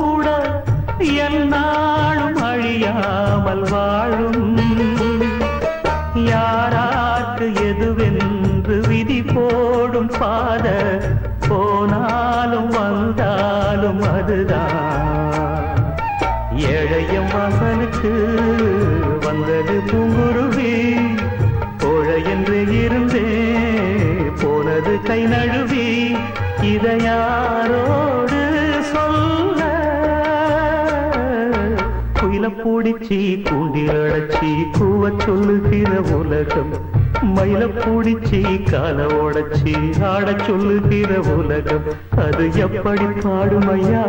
கூட எந்நாளும் அழியாமல் வாழும். யாரார்க்கு எதுவென்று விதி போடும் பாத போனாலும் வந்தாலும் அதுதான். ஏழைய மகனுக்கு வந்தது பூங்குருவி, கோழை என்று இருந்தே போனது கை நழுவி. இதை யாரோடு சொல்ல? குயில பூடிச்சி கூண்டில் அடைச்சி கூவ சொல்லுகிற உலகம், மயில பூடிச்சி கால உடைச்சி ஆட சொல்லுகிற உலகம். அது எப்படி பாடுமையா?